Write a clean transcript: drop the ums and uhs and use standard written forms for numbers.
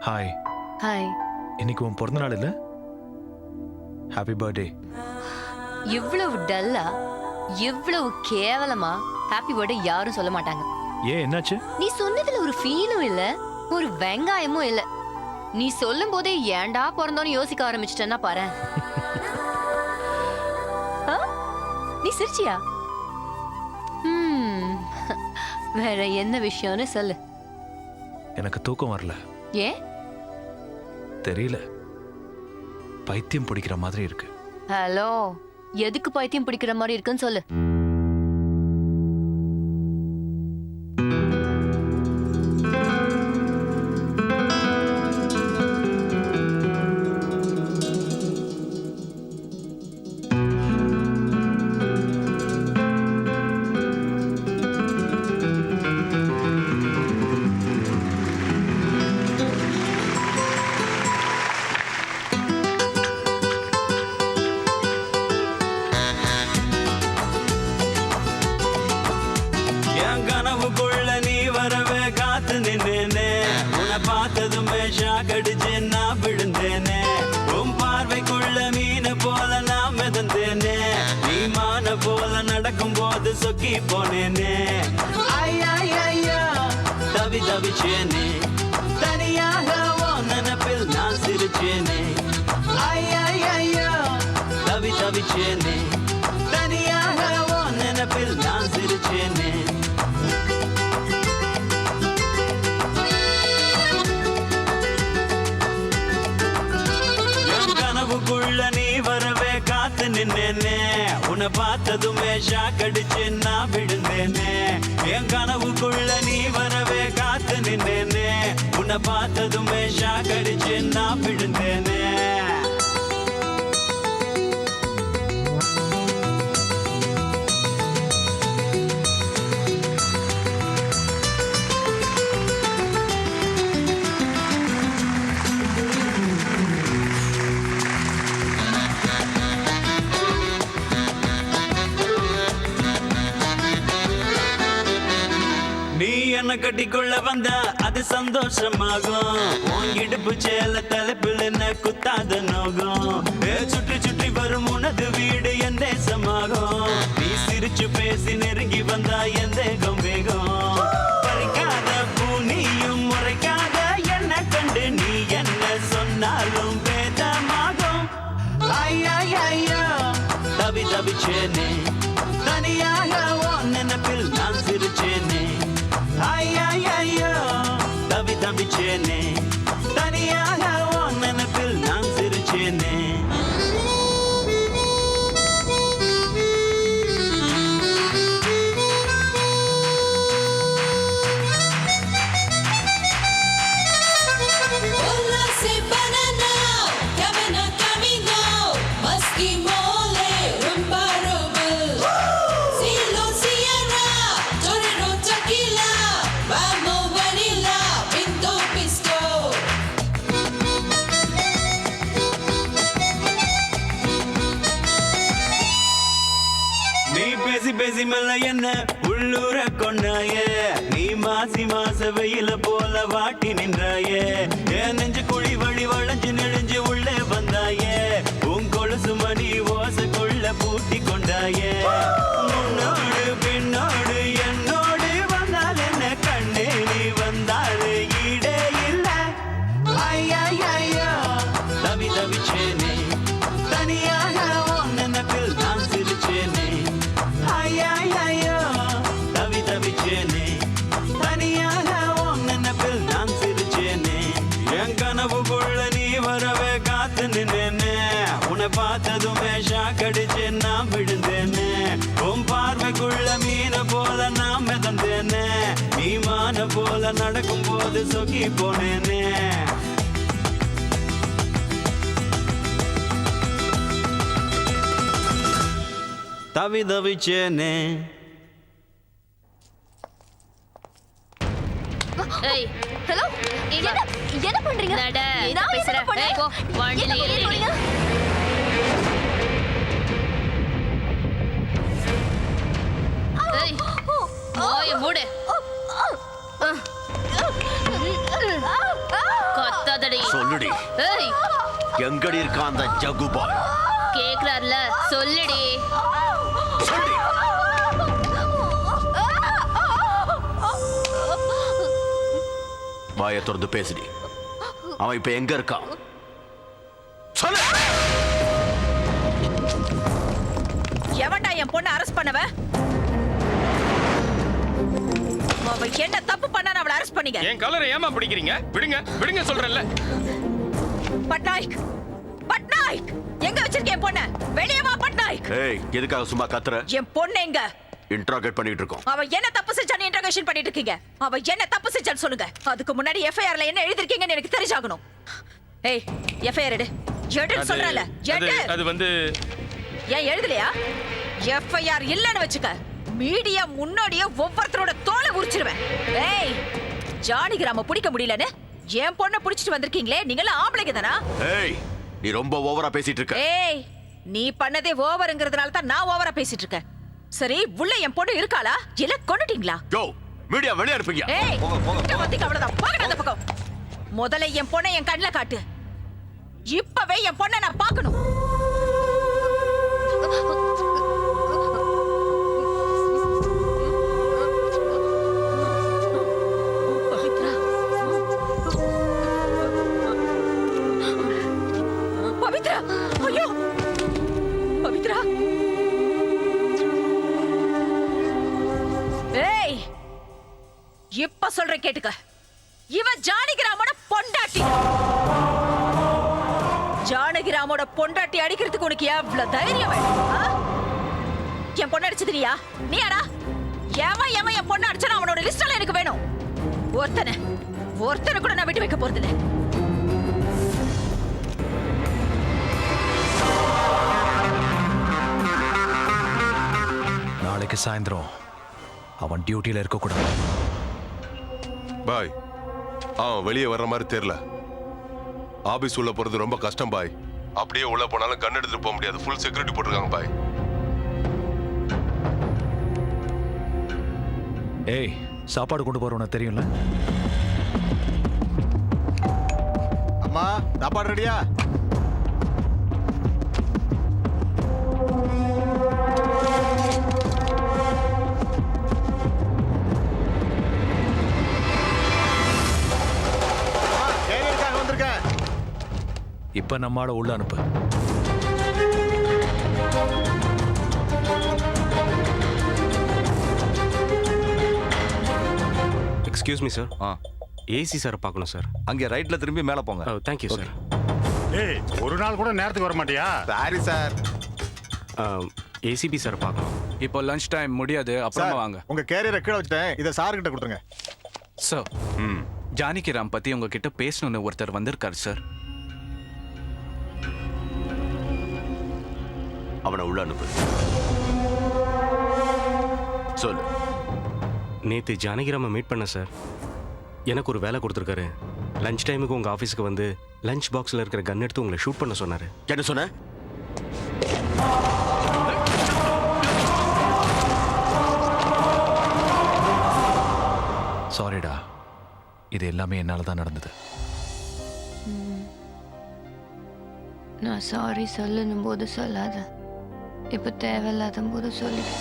Hi. Hi. இன்னைக்கு உன் பிறந்த நாள் இல்ல? Happy birthday. இவ்வளவு டல்லா, இவ்வளவு கேவலமா ஹாப்பி பர்த்டே யாரும் சொல்ல மாட்டாங்க. ஏன் என்னாச்சு? நீ சொன்னதுல ஒரு ஃபீலும் இல்ல, ஒரு வெங்காயமும் இல்ல. நீ சொல்லும் போதே ஏன்டா பிறந்தோன்னு யோசிக்க ஆரம்பிச்சிட்டேன்னா பாரு. நீ சிரிச்சியா? வேற என்ன விஷயம்னு சொல்லு. எனக்கு தூக்கம் வரல. ஏன்? தெரியல, பைத்தியம் பிடிக்கிற மாதிரி இருக்கு. ஹலோ, எதுக்கு பைத்தியம் பிடிக்கிற மாதிரி இருக்குன்னு சொல்லு. சொக்கி போனேனே ஐயா தவி தவிச்சேனே தனியாக நினப்பில் நான் சிரிச்சேனே ஐயா தவி தவிச்சேனே தனியாக நினப்பில் நான் சிரிச்சேனே கனவுக்குள்ள நீ வரவே காத்து நின்னேனே உன்னை பார்த்ததுமே ஷாக் அடிச்சு நான் விழுந்தேனே என் கனவுக்குள்ள நீ வரவே காத்து நின்னேனே உன்னை பார்த்ததுமே ஷாக் அடிச்சு நான் விழுந்தேனே என்ன கட்டிக்கொள்ள வந்தா அது சந்தோஷமாகும் உன் இடுப்பு சேல தலைப்பில் என்ன குத்தாத நோகும் சுற்றி சுற்றி வரும் உனது வீடு என் தேசமாகும் நீ சிரிச்சு பேசி நெருங்கி வந்தா என் தேகம் வேகம் பறிக்காத பூனியும் முறைக்காத என்ன கண்டு நீ என்ன சொன்னாலும் வேதமாகும் ஐயா தவி தவிச்சேனே தனியாக நினைப்பில் நான் சிரிச்சேனே ஐயா தவி தவிச்சேனே தனியாக நினைப்பில் நான் சிரிச்சேனே பேசி மெல்ல என்ன உள்ளூர கொண்டாயே நீ மாசி மாச வெயில போல வாட்டி நின்றாயே என் நெஞ்சு குழி வழி வளைஞ்சு நெழிஞ்சு உள்ளே வந்தாயே உன் கொலுசு மணி ஓசைக்குள்ள பூட்டி கொண்டாயே முன்னோடு பின்னோடு என்னோடு வந்தால் என்ன கண்ணே நீ வந்தாலே ஈடே இல்ல ஐயா தவி தவிச்சேனே தனியாக நினைப்பில் நான் சிரிச்சேனே ஐயா தவி தவிச்சேனே தனியாக நினைப்பில் நான் சிரிச்சேனே என் கனவுக்குள்ள நீ வரவே காத்து நின்னேனே உன்னை பார்த்ததுமே ஷாக் அடிச்சு நான் விழுந்தேனே உன் பார்வைக்குள்ள மீன போல நான் மிதந்தேனே நீ மான போல நடக்கும் போது சொக்கி போனேனே தவி தவிச்சேனே ஏய் ஹலோ என்ன பண்றீங்க? நான் பேசுறேன். ஏய் போ வண்டில ஏறி. ஏய் ஓய் மூடு. கத்தாத சொல்லுடி, ஏய் எங்கடி இருக்கான் அந்த ஜகு பாய்? கேக்குறாருல சொல்லுடி. சொல்லு. வாயை திறந்து பேசுடி. அவன் இப்ப எங்க இருக்கான்? சொல்லு. எவன்டா என் பொண்ணை அரெஸ்ட் பண்ணவ? அவ என்ன தப்பு பண்ணா அவளை அரெஸ்ட் பண்ணீங்க? என் கலரை ஏமா பிடிக்கிறீங்க? விடுங்க விடுங்க சொல்றேன்ல. பட்நாயக், பட்நாயக், எங்க வச்சிருக்க என் பொண்ண? வெளியே வா பட்நாயக். ஏய், எதுக்காக சும்மா கத்துற? என் பொண்ணு எங்க? இன்ட்ராகேட் பண்ணிட்டு இருக்கோம். அவ என்ன தப்பு செஞ்சான்னு இன்டர்கேஷன் பண்ணிட்டு இருக்கீங்க. அவ என்ன தப்பு செஞ்சான்னு சொல்லுங்க. அதுக்கு முன்னாடி எஃப்ஐஆர்ல என்ன எழுதிருக்கீங்கன்னு எனக்கு தெரிஞ்சாகணும். ஏய், எஃப்ஐஆர் எடு. எடுன்னு சொல்றல. எடு. அது வந்து ஏன் எழுதலையா? எஃப்ஐஆர் இல்லன்னு வச்சுக்க. மீடியா முன்னாடியே ஒவ்வொருத்தரோட தோலை உரிச்சிருவேன். ஏய், ஜானகிராம பிடிக்க முடியலன்னு என் பொண்ணை பிடிச்சிட்டு வந்திருக்கீங்களே, நீங்களா ஆம்பளைங்க தானா? ஏய், நீ ரொம்ப ஓவரா பேசிட்டு இருக்க. ஏய், நீ பண்ணதே ஓவர்ங்கிறதுனால தான் நான் ஓவரா பேசிட்டு இருக்கேன். சரி, உள்ள என் பொண்ணு இருக்காளா இல்ல கொன்னுட்டீங்களா? யோ, மீடியா வெளிய அனுப்புங்க. ஏய், போங்க. வந்து அவ்வளவுதான். போங்க அந்த பக்கம். முதல்ல என் பொண்ணை என் கண்ணுல காட்டு. இப்பவே என் பொண்ணை நான் பார்க்கணும். பவித்ரா, பவித்ரா, ஐயோ பவித்ரா. ஏய், இப்ப சொல்றேன் கேட்டுக்க. இவ ஜானகிராமோட பொண்டாட்டி. ஜானகிராமோட பொண்டாட்டி அடிக்கிறதுக்கு உனக்கு எவ்வளவு தைரியம் வேணும்? ஆ? என் பொண்ணு அடிச்சதுரியா? நீயாடா? எவன் எவன் என் பொண்ணு அடிச்சானோ அவனோட லிஸ்ட் எனக்கு வேணும். ஒருத்தனை கூட நான் விட்டு வைக்க போறது இல்லை. நாளைக்கு சாயந்தரம் அவன் டியூட்டியில இருக்க கூடாது. பாய், அவன் வெளியே வர்ற மாதிரி தெரியல. ஆபீஸ் உள்ள போறது ரொம்ப கஷ்டம் பாய். அப்படியே உள்ள போனாலும் கண் எடுத்துட்டு போக முடியாது. ஃபுல் செக்யூரிட்டி போட்டிருக்காங்க பாய். ஏய், சாப்பாடு கொண்டு போறவன தெரியும்ல? அம்மா, சாப்பாடு ரெடியா? வந்திருக்கேன். இப்ப நம்மால உள்ள அனுப்பு. Excuse me sir. AC sir பார்க்கணும் சார். அங்கே ரைட்ல திரும்பி மேல போங்க. Thank you sir. ஏய், ஒரு நாள் கூட நேரத்துக்கு வர மாட்டியா? Sorry sir. ஏசிபி சார் பார்க்கணும். இப்போ லஞ்ச் டைம் முடியாது, அப்புறமா வாங்க. உங்க கேரியரை கீழே வச்சுட்டேன். இதை சார் கிட்ட கொடுத்துருங்க. சார், ஜானகிராம் பத்தி உங்ககிட்ட பேசணும்னு ஒருத்தர் வந்திருக்காரு சார். அவனை உள்ள அனுப்பு. சொல்லு. நேற்று ஜானகிராம மீட் பண்ண சார். எனக்கு ஒரு வேலை கொடுத்துருக்காரு. லஞ்ச் டைமுக்கு உங்கள் ஆஃபீஸுக்கு வந்து லஞ்ச் பாக்ஸில் இருக்கிற கன் எடுத்து உங்களை ஷூட் பண்ண சொன்னார். என்ன சொன்ன? சாரிடா, இது எல்லாமே என்னால தான் நடந்தது. நான் சாரி சொல்லணும் போது சொல்லாத, இப்ப தேவையில்லாத போது சொல்லிட்டு